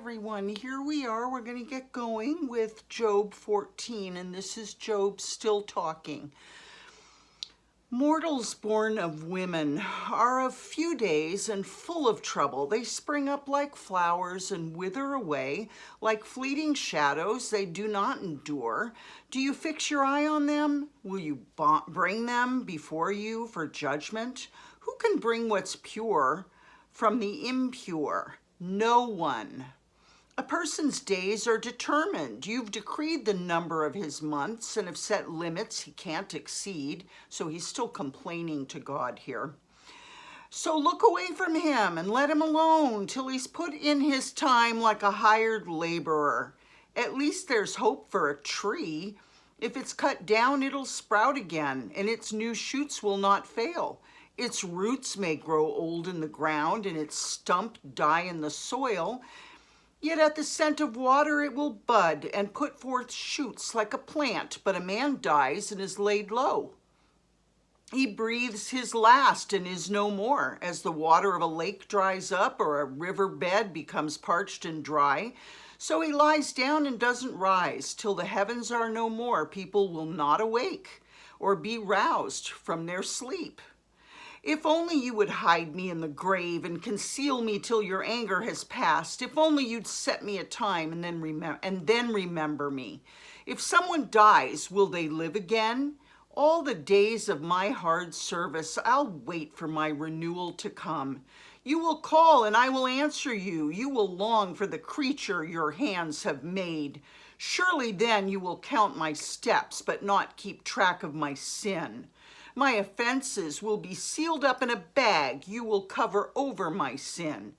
everyone. Here we are. We're going to get going with Job 14, and this is Job still talking. Mortals born of women are of few days and full of trouble. They spring up like flowers and wither away. Like fleeting shadows, they do not endure. Do you fix your eye on them? Will you bring them before you for judgment? Who can bring what's pure from the impure? No one. A person's days are determined. You've decreed the number of his months and have set limits he can't exceed. So he's still complaining to God here. So look away from him and let him alone till he's put in his time like a hired laborer. At least there's hope for a tree. If it's cut down, it'll sprout again, and its new shoots will not fail. Its roots may grow old in the ground, and its stump die in the soil. Yet at the scent of water it will bud and put forth shoots like a plant, but a man dies and is laid low. He breathes his last and is no more. As the water of a lake dries up or a river bed becomes parched and dry, so he lies down and doesn't rise. Till the heavens are no more, people will not awake or be roused from their sleep. If only you would hide me in the grave and conceal me till your anger has passed. If only you'd set me a time and then remember me. If someone dies, will they live again? All the days of my hard service, I'll wait for my renewal to come. You will call and I will answer you. You will long for the creature your hands have made. Surely then you will count my steps, but not keep track of my sin. My offenses will be sealed up in a bag. You will cover over my sin.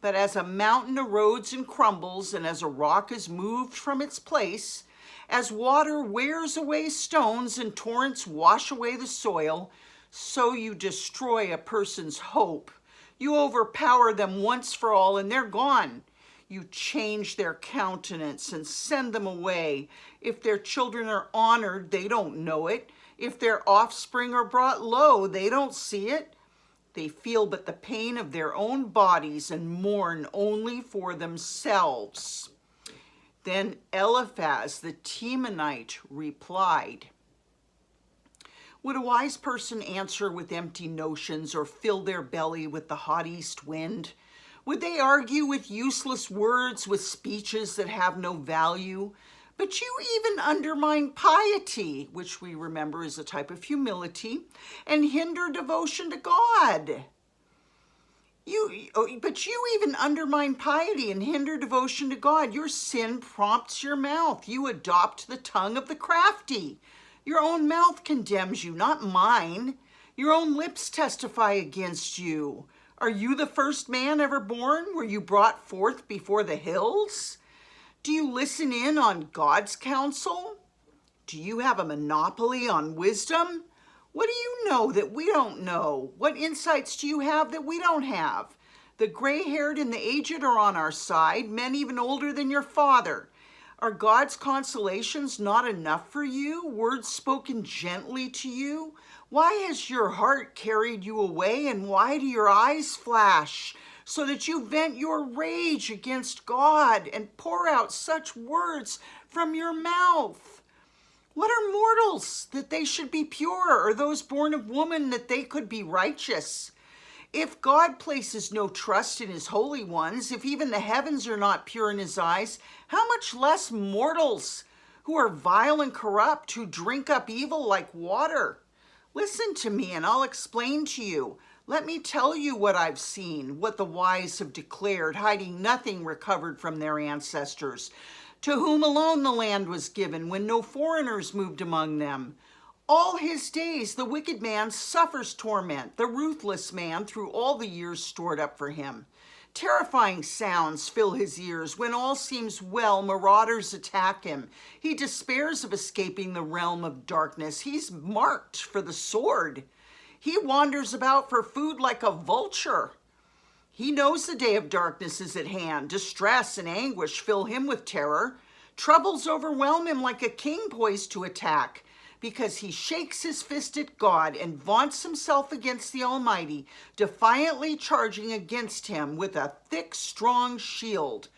But as a mountain erodes and crumbles, and as a rock is moved from its place, as water wears away stones and torrents wash away the soil, so you destroy a person's hope. You overpower them once for all, and they're gone. You change their countenance and send them away. If their children are honored, they don't know it. If their offspring are brought low, they don't see it. They feel but the pain of their own bodies and mourn only for themselves. Then Eliphaz the Temanite replied, would a wise person answer with empty notions or fill their belly with the hot east wind? Would they argue with useless words, with speeches that have no value? But you even undermine piety, which we remember is a type of humility, and hinder devotion to God. But you even undermine piety and hinder devotion to God. Your sin prompts your mouth. You adopt the tongue of the crafty. Your own mouth condemns you, not mine. Your own lips testify against you. Are you the first man ever born? Were you brought forth before the hills? Do you listen in on God's counsel? Do you have a monopoly on wisdom? What do you know that we don't know? What insights do you have that we don't have? The gray-haired and the aged are on our side, men even older than your father. Are God's consolations not enough for you? Words spoken gently to you? Why has your heart carried you away, and why do your eyes flash? So that you vent your rage against God and pour out such words from your mouth. What are mortals that they should be pure, or those born of woman that they could be righteous? If God places no trust in his holy ones, if even the heavens are not pure in his eyes, how much less mortals who are vile and corrupt, who drink up evil like water? Listen to me and I'll explain to you. Let me tell you what I've seen, what the wise have declared, hiding nothing recovered from their ancestors, to whom alone the land was given, when no foreigners moved among them. All his days the wicked man suffers torment, the ruthless man through all the years stored up for him. Terrifying sounds fill his ears. When all seems well, marauders attack him. He despairs of escaping the realm of darkness. He's marked for the sword. He wanders about for food like a vulture. He knows the day of darkness is at hand. Distress and anguish fill him with terror. Troubles overwhelm him like a king poised to attack, because he shakes his fist at God and vaunts himself against the Almighty, defiantly charging against him with a thick, strong shield.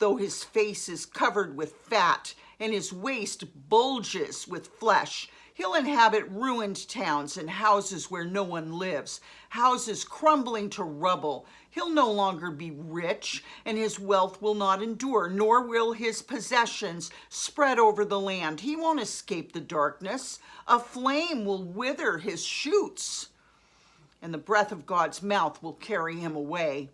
though his face is covered with fat and his waist bulges with flesh. He'll inhabit ruined towns and houses where no one lives, houses crumbling to rubble. He'll no longer be rich, and his wealth will not endure, nor will his possessions spread over the land. He won't escape the darkness. A flame will wither his shoots, and the breath of God's mouth will carry him away.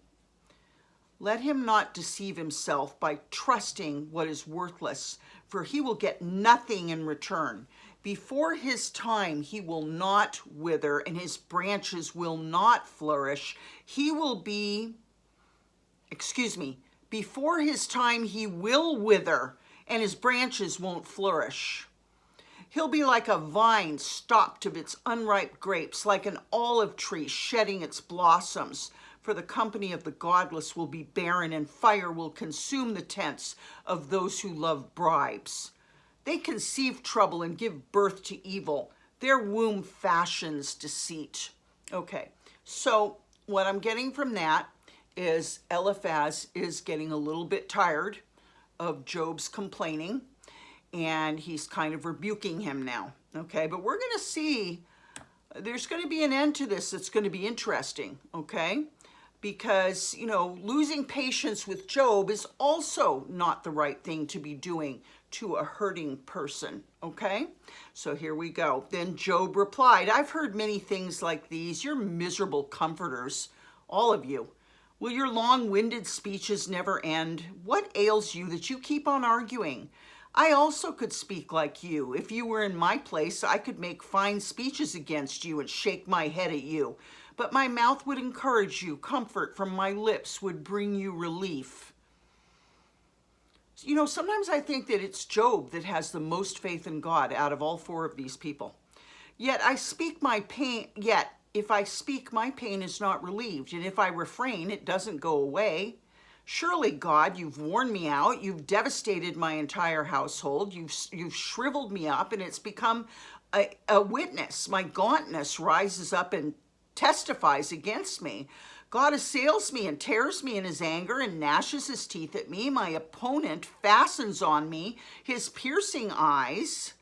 Let him not deceive himself by trusting what is worthless, for he will get nothing in return. Before his time, he will not wither, and his branches will not flourish. Before his time, he will wither, and his branches won't flourish. He'll be like a vine stopped of its unripe grapes, like an olive tree shedding its blossoms. For the company of the godless will be barren, and fire will consume the tents of those who love bribes. They conceive trouble and give birth to evil. Their womb fashions deceit. Okay, so what I'm getting from that is Eliphaz is getting a little bit tired of Job's complaining, and he's kind of rebuking him now. Okay, but we're going to see there's going to be an end to this that's going to be interesting, okay? Because, you know, losing patience with Job is also not the right thing to be doing to a hurting person, okay? So here we go. Then Job replied, I've heard many things like these. You're miserable comforters, all of you. Will your long-winded speeches never end? What ails you that you keep on arguing? I also could speak like you. If you were in my place, I could make fine speeches against you and shake my head at you. But my mouth would encourage you. Comfort from my lips would bring you relief. You know, sometimes I think that it's Job that has the most faith in God out of all four of these people. Yet if I speak, my pain is not relieved. And if I refrain, it doesn't go away. Surely, God, you've worn me out. You've devastated my entire household. You've shriveled me up, and it's become a witness. My gauntness rises up and testifies against me. God assails me and tears me in his anger and gnashes his teeth at me. My opponent fastens on me his piercing eyes.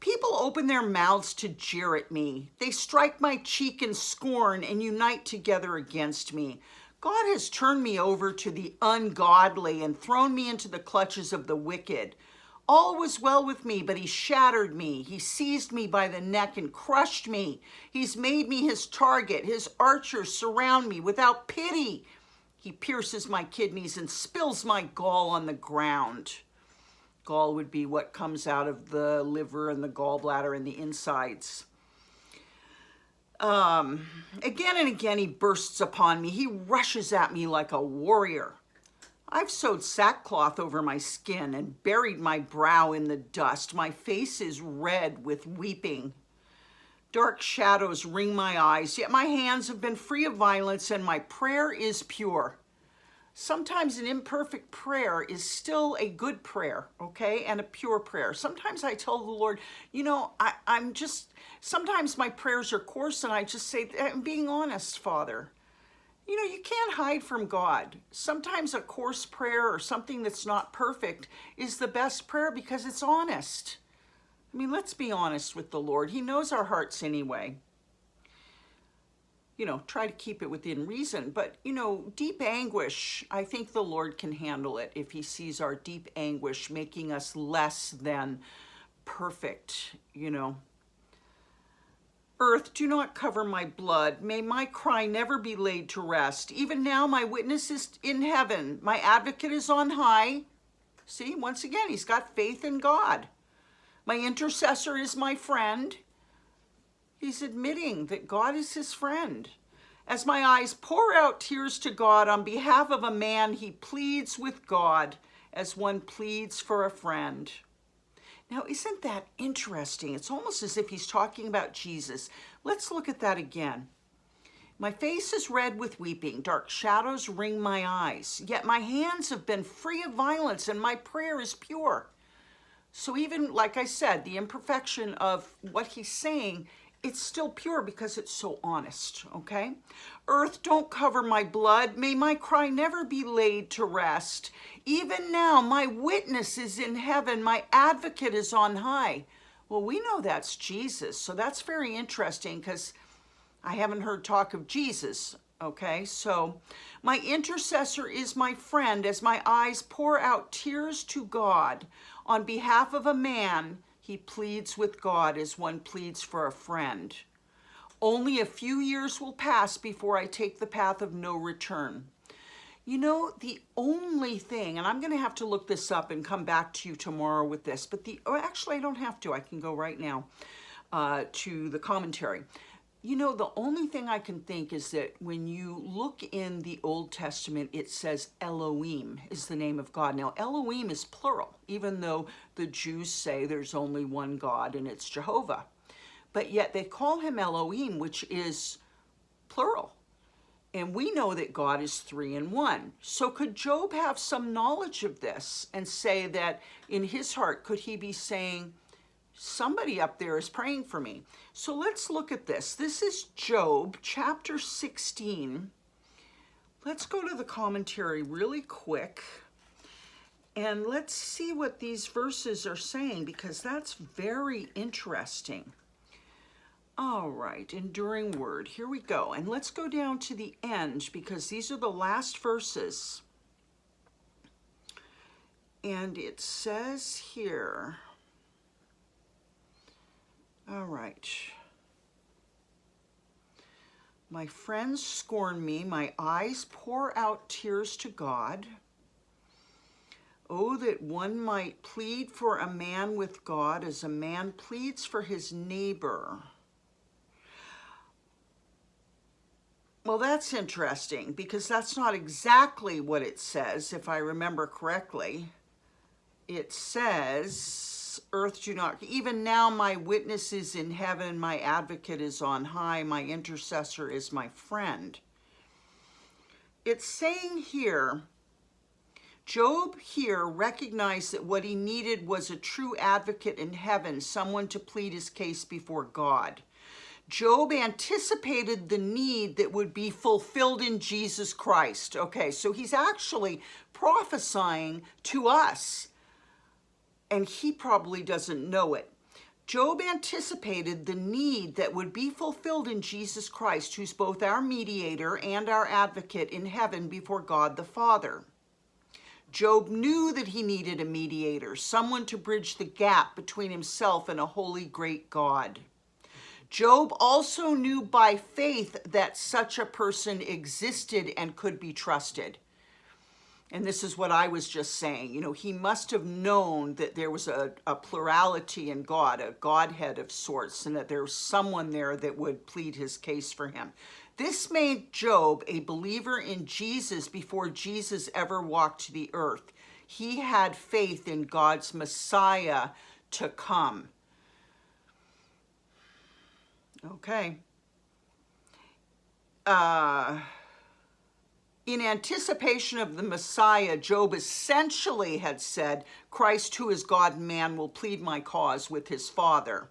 People open their mouths to jeer at me. They strike my cheek in scorn and unite together against me. God has turned me over to the ungodly and thrown me into the clutches of the wicked. All was well with me, but he shattered me. He seized me by the neck and crushed me. He's made me his target. His archers surround me without pity. He pierces my kidneys and spills my gall on the ground. Gall would be what comes out of the liver and the gallbladder and the insides. Again and again, he bursts upon me. He rushes at me like a warrior. I've sewed sackcloth over my skin and buried my brow in the dust. My face is red with weeping. Dark shadows ring my eyes, yet my hands have been free of violence and my prayer is pure. Sometimes an imperfect prayer is still a good prayer, okay, and a pure prayer. Sometimes I tell the Lord, you know, sometimes my prayers are coarse and I just say, I'm being honest, Father. You know, you can't hide from God. Sometimes a coarse prayer or something that's not perfect is the best prayer because it's honest. I mean, let's be honest with the Lord. He knows our hearts anyway. You know, try to keep it within reason. But, you know, deep anguish, I think the Lord can handle it if he sees our deep anguish making us less than perfect, you know. Earth, do not cover my blood. May my cry never be laid to rest. Even now, my witness is in heaven. My advocate is on high. See, once again, he's got faith in God. My intercessor is my friend. He's admitting that God is his friend. As my eyes pour out tears to God on behalf of a man, he pleads with God as one pleads for a friend. Now, isn't that interesting? It's almost as if he's talking about Jesus. Let's look at that again. My face is red with weeping. Dark shadows ring my eyes. Yet my hands have been free of violence and my prayer is pure. So even, like I said, the imperfection of what he's saying, it's still pure because it's so honest, okay? Earth, don't cover my blood. May my cry never be laid to rest. Even now, my witness is in heaven. My advocate is on high. Well, we know that's Jesus. So that's very interesting because I haven't heard talk of Jesus. Okay, so my intercessor is my friend as my eyes pour out tears to God. On behalf of a man, he pleads with God as one pleads for a friend. Only a few years will pass before I take the path of no return. You know, the only thing, and I'm going to have to look this up and come back to you tomorrow with this, but actually I don't have to. I can go right now to the commentary. You know, the only thing I can think is that when you look in the Old Testament, it says Elohim is the name of God. Now, Elohim is plural, even though the Jews say there's only one God and it's Jehovah. But yet they call him Elohim, which is plural. And we know that God is 3 in 1. So could Job have some knowledge of this and say that in his heart, could he be saying, somebody up there is praying for me? So let's look at this. This is Job chapter 16. Let's go to the commentary really quick. And let's see what these verses are saying, because that's very interesting. All right, enduring word. Here we go. And let's go down to the end, because these are the last verses. And it says here, all right. My friends scorn me. My eyes pour out tears to God. Oh, that one might plead for a man with God as a man pleads for his neighbor. Well, that's interesting, because that's not exactly what it says, if I remember correctly. It says, earth do not, even now my witness is in heaven, my advocate is on high, my intercessor is my friend. It's saying here, Job here recognized that what he needed was a true advocate in heaven, someone to plead his case before God. Job anticipated the need that would be fulfilled in Jesus Christ. Okay, so he's actually prophesying to us, and he probably doesn't know it. Job anticipated the need that would be fulfilled in Jesus Christ, who's both our mediator and our advocate in heaven before God the Father. Job knew that he needed a mediator, someone to bridge the gap between himself and a holy, great God. Job also knew by faith that such a person existed and could be trusted. And this is what I was just saying. You know, he must have known that there was a plurality in God, a Godhead of sorts, and that there was someone there that would plead his case for him. This made Job a believer in Jesus before Jesus ever walked the earth. He had faith in God's Messiah to come. Okay. In anticipation of the Messiah, Job essentially had said, Christ, who is God and man, will plead my cause with his Father.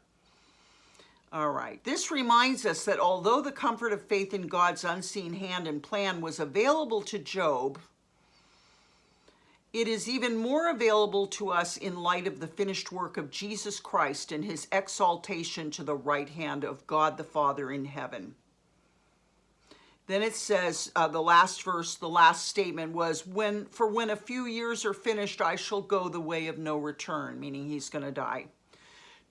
All right. This reminds us that although the comfort of faith in God's unseen hand and plan was available to Job, it is even more available to us in light of the finished work of Jesus Christ and his exaltation to the right hand of God the Father in heaven. Then it says, the last verse, the last statement was, when a few years are finished, I shall go the way of no return, meaning he's going to die.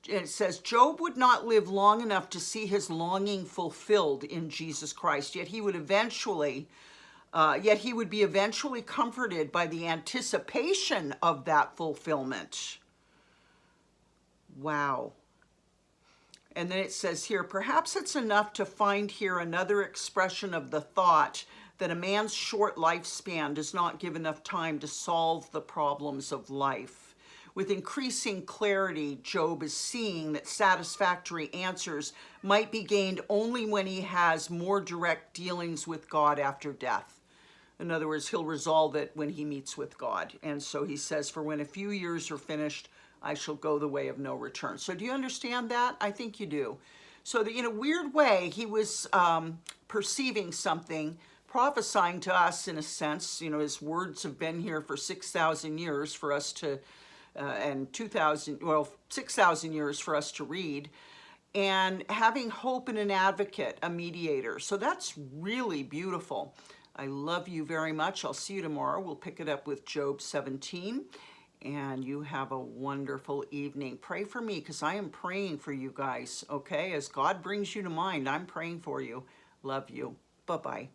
And it says, Job would not live long enough to see his longing fulfilled in Jesus Christ, yet he would be eventually comforted by the anticipation of that fulfillment. Wow. And then it says here, perhaps it's enough to find here another expression of the thought that a man's short lifespan does not give enough time to solve the problems of life. With increasing clarity, Job is seeing that satisfactory answers might be gained only when he has more direct dealings with God after death. In other words, he'll resolve it when he meets with God. And so he says, for when a few years are finished, I shall go the way of no return. So do you understand that? I think you do. So that in a weird way, he was perceiving something, prophesying to us in a sense. His words have been here for 6,000 years for us to, and 6,000 years for us to read, and having hope in an advocate, a mediator. So that's really beautiful. I love you very much. I'll see you tomorrow. We'll pick it up with Job 17. And you have a wonderful evening. Pray for me because I am praying for you guys, okay? As God brings you to mind, I'm praying for you. Love you. Bye-bye.